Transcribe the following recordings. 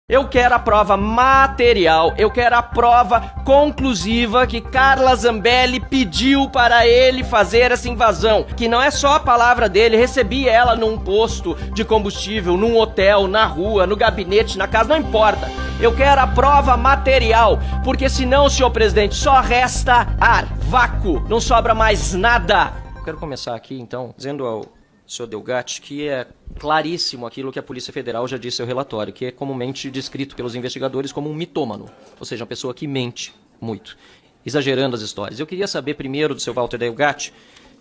Eu quero a prova material, eu quero a prova conclusiva que Carla Zambelli pediu para ele fazer essa invasão. Que não é só a palavra dele, recebi ela num posto de combustível, num hotel, na rua, no gabinete, na casa, não importa. Eu quero a prova material, porque senão, senhor presidente, só resta ar, vácuo, não sobra mais nada. Eu quero começar aqui, então, dizendo ao senhor Delgatti que é claríssimo aquilo que a Polícia Federal já disse em seu relatório, que é comumente descrito pelos investigadores como um mitômano, ou seja, uma pessoa que mente muito, exagerando as histórias. Eu queria saber primeiro do seu Walter Delgatti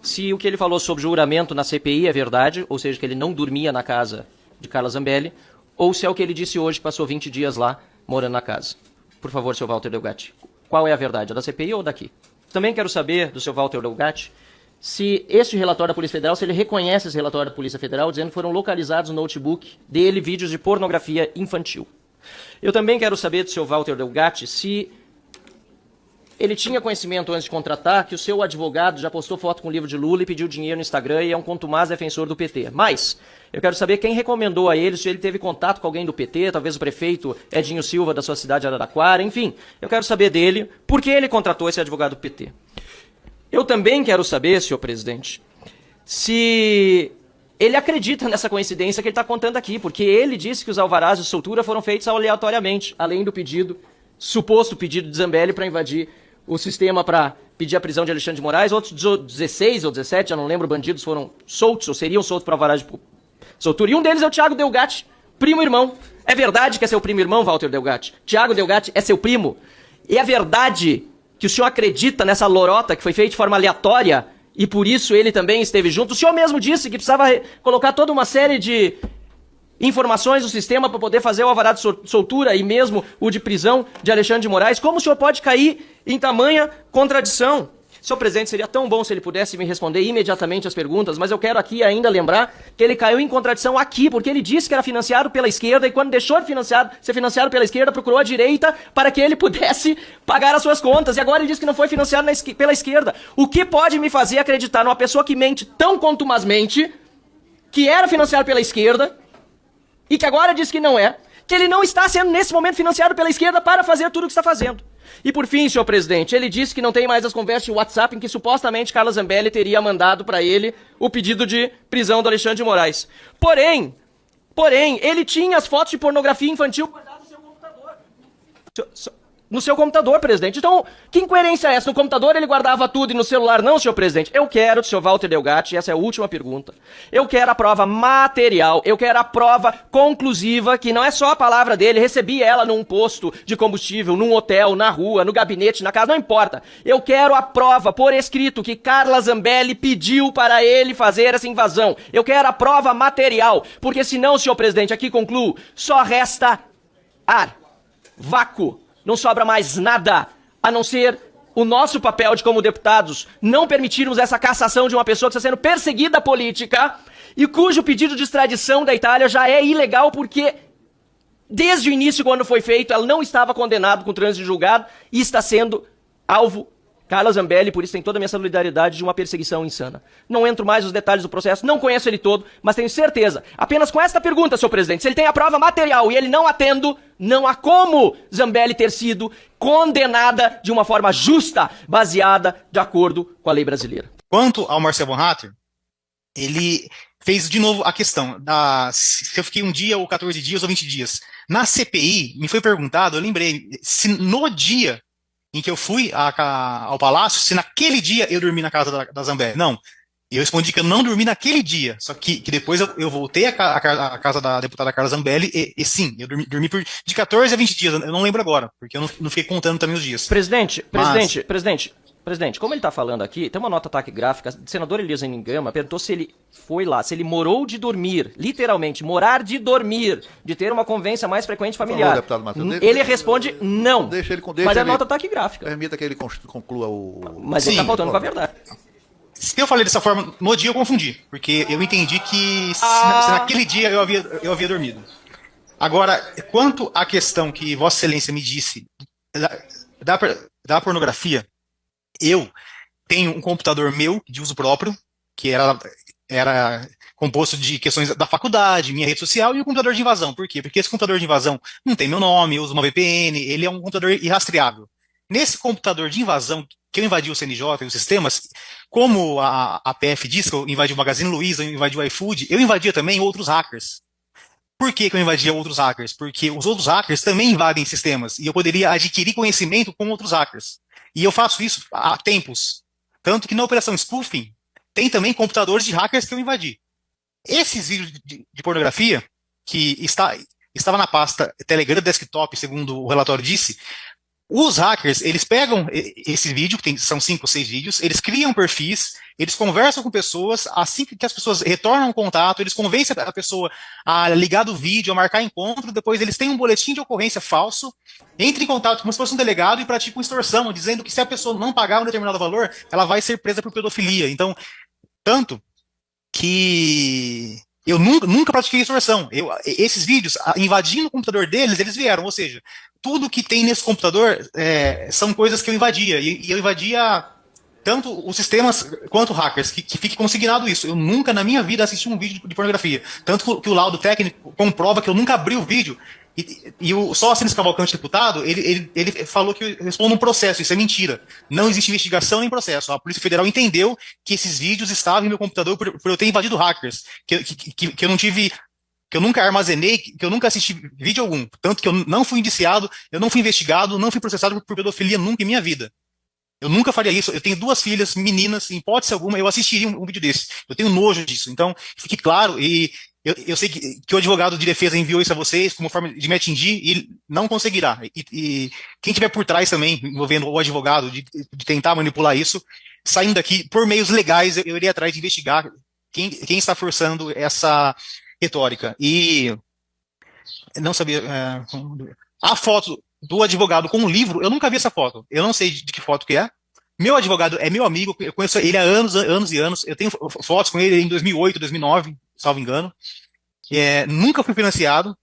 se o que ele falou sobre juramento na CPI é verdade, ou seja, que ele não dormia na casa de Carla Zambelli, ou se é o que ele disse hoje, que passou 20 dias lá morando na casa. Por favor, seu Walter Delgatti, qual é a verdade, a da CPI ou daqui? Também quero saber do seu Walter Delgatti se este relatório da Polícia Federal, se ele reconhece esse relatório da Polícia Federal, dizendo que foram localizados no notebook dele vídeos de pornografia infantil. Eu também quero saber do seu Walter Delgatti se ele tinha conhecimento antes de contratar que o seu advogado já postou foto com o livro de Lula e pediu dinheiro no Instagram e é um contumaz defensor do PT. Mas eu quero saber quem recomendou a ele, se ele teve contato com alguém do PT, talvez o prefeito Edinho Silva da sua cidade de Araraquara, enfim. Eu quero saber dele por que ele contratou esse advogado do PT. Eu também quero saber, senhor presidente, se ele acredita nessa coincidência que ele está contando aqui, porque ele disse que os alvarás de soltura foram feitos aleatoriamente, além do pedido, suposto pedido de Zambelli para invadir o sistema para pedir a prisão de Alexandre de Moraes. Outros 16 ou 17, já não lembro, bandidos foram soltos ou seriam soltos para alvarás de soltura. E um deles é o Thiago Delgatti, primo irmão. É verdade que é seu primo irmão, Walter Delgatti? Thiago Delgatti é seu primo? E é verdade que o senhor acredita nessa lorota que foi feita de forma aleatória e por isso ele também esteve junto? O senhor mesmo disse que precisava colocar toda uma série de informações no sistema para poder fazer o alvará de soltura e mesmo o de prisão de Alexandre de Moraes. Como o senhor pode cair em tamanha contradição? Senhor presidente, seria tão bom se ele pudesse me responder imediatamente as perguntas, mas eu quero aqui ainda lembrar que ele caiu em contradição aqui, porque ele disse que era financiado pela esquerda e quando deixou de ser financiado pela esquerda, procurou a direita para que ele pudesse pagar as suas contas. E agora ele diz que não foi financiado pela esquerda. O que pode me fazer acreditar numa pessoa que mente tão contumazmente, que era financiado pela esquerda e que agora diz que não é, que ele não está sendo nesse momento financiado pela esquerda para fazer tudo o que está fazendo? E por fim, senhor presidente, ele disse que não tem mais as conversas de WhatsApp em que supostamente Carla Zambelli teria mandado para ele o pedido de prisão do Alexandre de Moraes. Porém, ele tinha as fotos de pornografia infantil guardadas no seu computador. No seu computador, presidente. Então, que incoerência é essa? No computador ele guardava tudo e no celular não, senhor presidente? Eu quero, senhor Walter Delgatti, essa é a última pergunta, eu quero a prova material, eu quero a prova conclusiva, que não é só a palavra dele, recebi ela num posto de combustível, num hotel, na rua, no gabinete, na casa, não importa. Eu quero a prova por escrito que Carla Zambelli pediu para ele fazer essa invasão. Eu quero a prova material, porque senão, senhor presidente, aqui concluo, só resta ar, vácuo. Não sobra mais nada, a não ser o nosso papel de como deputados não permitirmos essa cassação de uma pessoa que está sendo perseguida política e cujo pedido de extradição da Itália já é ilegal porque desde o início, quando foi feito, ela não estava condenada com trânsito julgado e está sendo alvo, Carla Zambelli, por isso tem toda a minha solidariedade, de uma perseguição insana. Não entro mais nos detalhes do processo, não conheço ele todo, mas tenho certeza, apenas com esta pergunta, senhor presidente, se ele tem a prova material e ele não atendo, não há como Zambelli ter sido condenada de uma forma justa, baseada de acordo com a lei brasileira. Quanto ao Marcelo Bonhatter, ele fez de novo a questão se eu fiquei um dia ou 14 dias ou 20 dias. Na CPI, me foi perguntado, eu lembrei, se no dia em que eu fui ao palácio, se naquele dia eu dormi na casa da Zambelli. Não, eu respondi que eu não dormi naquele dia, só que depois eu voltei à casa da deputada Carla Zambelli e sim, eu dormi de 14 a 20 dias, eu não lembro agora, porque eu não fiquei contando também os dias. Presidente, como ele está falando aqui, tem uma nota taquigráfica, o senador Elias Engama perguntou se ele foi lá, se ele morou de dormir, literalmente, morar de dormir, de ter uma convivência mais frequente familiar. Ele responde não, mas é nota taquigráfica. Permita que ele conclua o... Mas ele está faltando com a verdade. Se eu falei dessa forma, no dia eu confundi, porque eu entendi que se naquele dia eu havia dormido. Agora, quanto à questão que Vossa Excelência me disse da pornografia, eu tenho um computador meu, de uso próprio, que era composto de questões da faculdade, minha rede social e o computador de invasão. Por quê? Porque esse computador de invasão não tem meu nome, eu uso uma VPN, ele é um computador irrastreável. Nesse computador de invasão, que eu invadi o CNJ e os sistemas, como a PF diz que eu invadi o Magazine Luiza, eu invadi o iFood, eu invadia também outros hackers. Por que que eu invadia outros hackers? Porque os outros hackers também invadem sistemas, e eu poderia adquirir conhecimento com outros hackers. E eu faço isso há tempos. Tanto que na Operação Spoofing, tem também computadores de hackers que eu invadi. Esses vídeos de pornografia, que estava na pasta Telegram Desktop, segundo o relatório disse, os hackers, eles pegam esse vídeo, que são 5 ou 6 vídeos, eles criam perfis, eles conversam com pessoas, assim que as pessoas retornam o contato, eles convencem a pessoa a ligar do vídeo, a marcar encontro, depois eles têm um boletim de ocorrência falso, entram em contato como se fosse um delegado e praticam extorsão, dizendo que se a pessoa não pagar um determinado valor, ela vai ser presa por pedofilia. Então, tanto que eu nunca pratiquei extorsão. Esses vídeos, invadindo o computador deles, eles vieram, ou seja, tudo que tem nesse computador são coisas que eu invadia, e eu invadia tanto os sistemas quanto hackers, que fique consignado isso. Eu nunca na minha vida assisti um vídeo de pornografia, tanto que o laudo técnico comprova que eu nunca abri o vídeo, e o Sóstenes Cavalcante, deputado, ele falou que eu respondo um processo. Isso é mentira. Não existe investigação nem processo. A Polícia Federal entendeu que esses vídeos estavam em meu computador por eu ter invadido hackers, que eu não tive, que eu nunca armazenei, que eu nunca assisti vídeo algum. Tanto que eu não fui indiciado, eu não fui investigado, não fui processado por pedofilia nunca em minha vida. Eu nunca faria isso. Eu tenho 2 filhas meninas, em hipótese alguma, eu assistiria um vídeo desse. Eu tenho nojo disso. Então, fique claro, e eu sei que o advogado de defesa enviou isso a vocês como forma de me atingir e não conseguirá. E quem estiver por trás também, envolvendo o advogado, de tentar manipular isso, saindo daqui, por meios legais, eu iria atrás de investigar quem está forçando essa retórica. E não sabia. A foto do advogado com o livro, eu nunca vi essa foto. Eu não sei de que foto que é. Meu advogado é meu amigo, eu conheço ele há anos e anos. Eu tenho fotos com ele em 2008, 2009, salvo engano. Nunca fui financiado.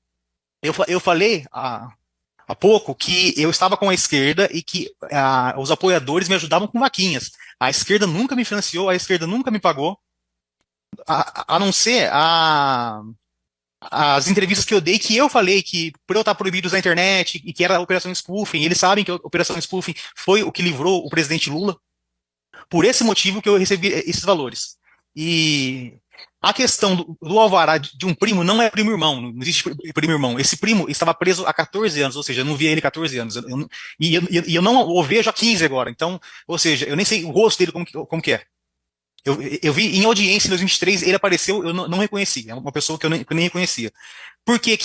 Eu falei há pouco que eu estava com a esquerda e que os apoiadores me ajudavam com vaquinhas. A esquerda nunca me financiou, a esquerda nunca me pagou, a não ser as entrevistas que eu dei, que eu falei que por eu estar proibido na internet e que era a Operação Spoofing, eles sabem que a Operação Spoofing foi o que livrou o presidente Lula. Por esse motivo que eu recebi esses valores. E a questão do alvará de um primo não é primo-irmão, não existe primo-irmão. Esse primo estava preso há 14 anos, ou seja, eu não via ele há 14 anos. E eu não o vejo há 15 agora. Então, ou seja, eu nem sei o rosto dele como que é. Eu vi em audiência em 2023, ele apareceu, eu não reconheci. É uma pessoa que eu nem reconhecia. Por que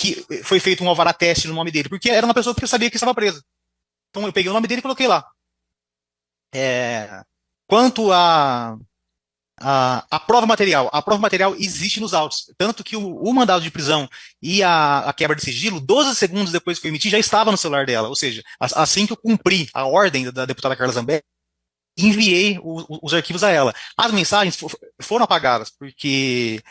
foi feito um alvará teste no nome dele? Porque era uma pessoa que eu sabia que estava presa. Então eu peguei o nome dele e coloquei lá. Quanto a prova material, a prova material existe nos autos. Tanto que o mandado de prisão e a quebra de sigilo, 12 segundos depois que eu emiti, já estava no celular dela. Ou seja, assim que eu cumpri a ordem da deputada Carla Zambelli, enviei os arquivos a ela. As mensagens foram apagadas, porque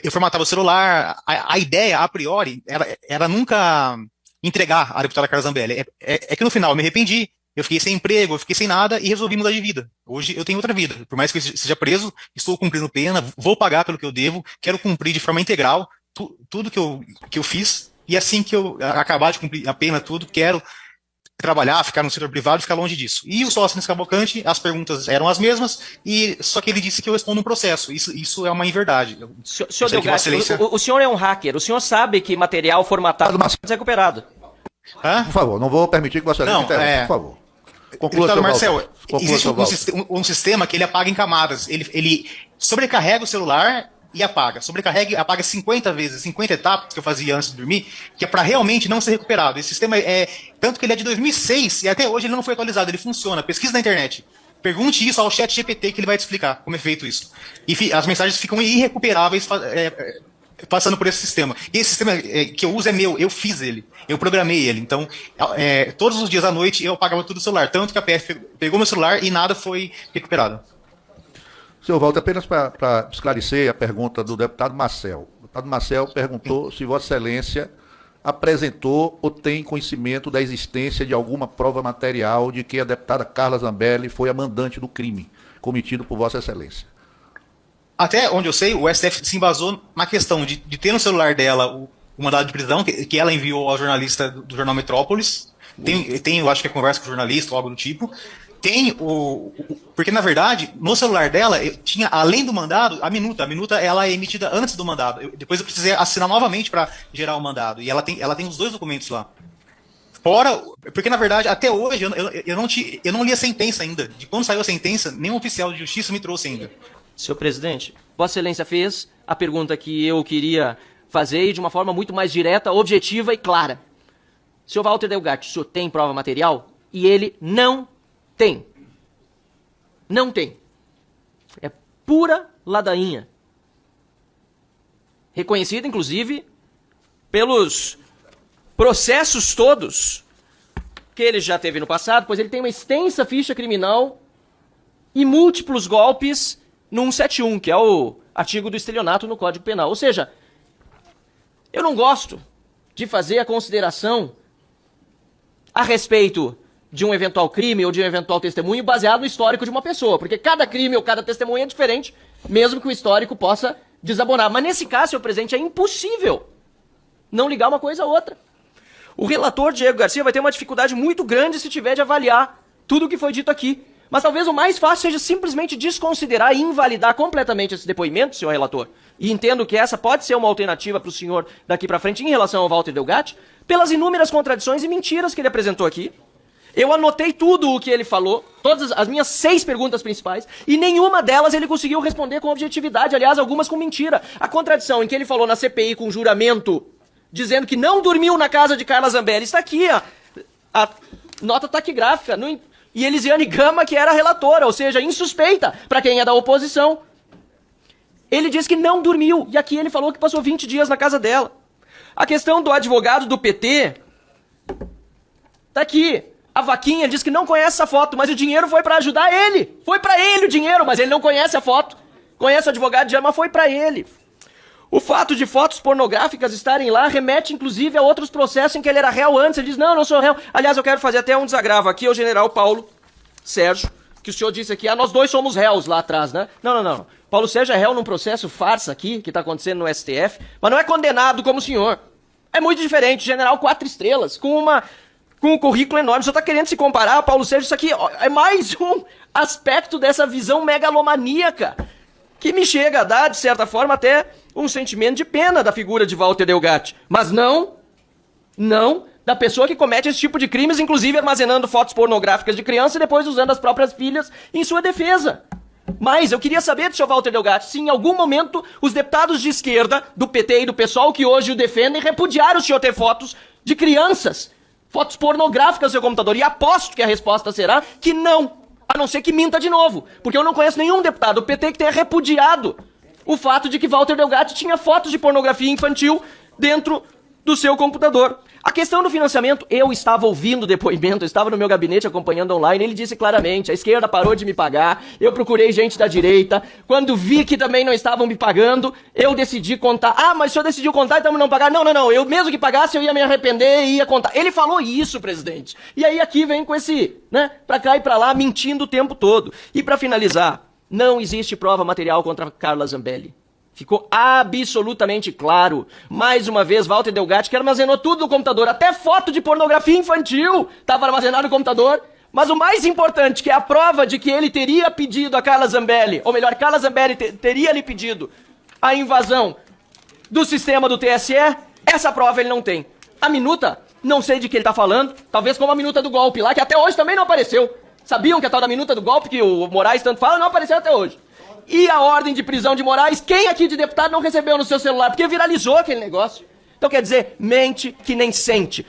eu formatava o celular. A ideia, a priori, era nunca entregar a deputada Carla Zambelli. É que no final eu me arrependi, eu fiquei sem emprego, eu fiquei sem nada e resolvi mudar de vida. Hoje eu tenho outra vida. Por mais que eu seja preso, estou cumprindo pena, vou pagar pelo que eu devo, quero cumprir de forma integral tudo que eu fiz. E assim que eu acabar de cumprir a pena, quero trabalhar, ficar no setor privado e ficar longe disso. E o Sóstenes Cavalcante, as perguntas eram as mesmas, só que ele disse que eu respondo um processo. Isso é uma inverdade. Senhor Delgatti, o senhor é um hacker, o senhor sabe que material formatado pode ser recuperado. Por favor, não vou permitir que você interrompa, por favor. Conclua, deputado Marcel, existe um sistema que ele apaga em camadas. Ele sobrecarrega o celular e apaga. Sobrecarrega e apaga 50 vezes, 50 etapas que eu fazia antes de dormir, que é para realmente não ser recuperado. Esse sistema tanto que ele é de 2006 e até hoje ele não foi atualizado, ele funciona. Pesquisa na internet. Pergunte isso ao chat GPT que ele vai te explicar como é feito isso. E as mensagens ficam irrecuperáveis passando por esse sistema. E esse sistema que eu uso é meu, eu fiz ele, eu programei ele. Então, todos os dias à noite eu apagava tudo no celular. Tanto que a PF pegou meu celular e nada foi recuperado. Senhor Walter, apenas para esclarecer a pergunta do deputado Marcel. O deputado Marcel perguntou se Vossa Excelência apresentou ou tem conhecimento da existência de alguma prova material de que a deputada Carla Zambelli foi a mandante do crime cometido por Vossa Excelência. Até onde eu sei, o STF se embasou na questão de ter no celular dela o mandado de prisão que ela enviou ao jornalista do jornal Metrópolis. Tem, eu acho que é conversa com o jornalista ou algo do tipo. Tem porque, na verdade, no celular dela, tinha, além do mandado, a minuta. A minuta ela é emitida antes do mandado. Depois eu precisei assinar novamente para gerar o mandado. E ela tem os 2 documentos lá. Fora, porque, na verdade, até hoje, eu não li a sentença ainda. De quando saiu a sentença, nenhum oficial de justiça me trouxe ainda. Senhor presidente, Vossa Excelência fez a pergunta que eu queria fazer e de uma forma muito mais direta, objetiva e clara. Senhor Walter Delgatti, o senhor tem prova material? E ele não tem. Não tem. É pura ladainha. Reconhecida, inclusive, pelos processos todos que ele já teve no passado, pois ele tem uma extensa ficha criminal e múltiplos golpes no 171, que é o artigo do estelionato no Código Penal. Ou seja, eu não gosto de fazer a consideração a respeito de um eventual crime ou de um eventual testemunho baseado no histórico de uma pessoa, porque cada crime ou cada testemunho é diferente, mesmo que o histórico possa desabonar. Mas nesse caso, senhor presidente, é impossível não ligar uma coisa a outra. O relator Diego Garcia vai ter uma dificuldade muito grande se tiver de avaliar tudo o que foi dito aqui. Mas talvez o mais fácil seja simplesmente desconsiderar e invalidar completamente esse depoimento, senhor relator. E entendo que essa pode ser uma alternativa para o senhor daqui para frente em relação ao Walter Delgatti, pelas inúmeras contradições e mentiras que ele apresentou aqui. Eu anotei tudo o que ele falou, todas as minhas 6 perguntas principais, e nenhuma delas ele conseguiu responder com objetividade, aliás, algumas com mentira. A contradição em que ele falou na CPI com juramento, dizendo que não dormiu na casa de Carla Zambelli, está aqui, a nota taquigráfica, e Elisiane Gama, que era a relatora, ou seja, insuspeita para quem é da oposição. Ele disse que não dormiu, e aqui ele falou que passou 20 dias na casa dela. A questão do advogado do PT, tá aqui. A Vaquinha diz que não conhece essa foto, mas o dinheiro foi para ajudar ele. Foi para ele o dinheiro, mas ele não conhece a foto. Conhece o advogado de mas foi para ele. O fato de fotos pornográficas estarem lá remete, inclusive, a outros processos em que ele era réu antes. Ele diz, não sou réu. Aliás, eu quero fazer até um desagravo aqui ao general Paulo Sérgio, que o senhor disse aqui, nós dois somos réus lá atrás, né? Não. Paulo Sérgio é réu num processo farsa aqui, que está acontecendo no STF, mas não é condenado como o senhor. É muito diferente, general 4 estrelas, com um currículo enorme. O senhor está querendo se comparar a Paulo Sérgio? Isso aqui é mais um aspecto dessa visão megalomaníaca que me chega a dar, de certa forma, até um sentimento de pena da figura de Walter Delgatti. Mas não da pessoa que comete esse tipo de crimes, inclusive armazenando fotos pornográficas de criança e depois usando as próprias filhas em sua defesa. Mas eu queria saber do senhor Walter Delgatti se em algum momento os deputados de esquerda, do PT e do PSOL que hoje o defendem, repudiaram o senhor ter fotos de crianças, fotos pornográficas no seu computador. E aposto que a resposta será que não, a não ser que minta de novo. Porque eu não conheço nenhum deputado do PT que tenha repudiado o fato de que Walter Delgatti tinha fotos de pornografia infantil dentro do seu computador. A questão do financiamento, eu estava ouvindo o depoimento, eu estava no meu gabinete acompanhando online, ele disse claramente, a esquerda parou de me pagar, eu procurei gente da direita, quando vi que também não estavam me pagando, eu decidi contar. Mas o senhor decidiu contar e então não pagar? Não, eu mesmo que pagasse eu ia me arrepender e ia contar. Ele falou isso, presidente. E aí aqui vem com esse, pra cá e pra lá, mentindo o tempo todo. E pra finalizar, não existe prova material contra Carla Zambelli. Ficou absolutamente claro. Mais uma vez, Walter Delgatti, que armazenou tudo no computador, até foto de pornografia infantil estava armazenado no computador. Mas o mais importante, que é a prova de que ele teria pedido a Carla Zambelli, ou melhor, Carla Zambelli teria lhe pedido a invasão do sistema do TSE, essa prova ele não tem. A minuta, não sei de que ele está falando, talvez como a minuta do golpe lá, que até hoje também não apareceu. Sabiam que a tal da minuta do golpe, que o Moraes tanto fala, não apareceu até hoje. E a ordem de prisão de Moraes, quem aqui de deputado não recebeu no seu celular? Porque viralizou aquele negócio. Então quer dizer, mente que nem sente.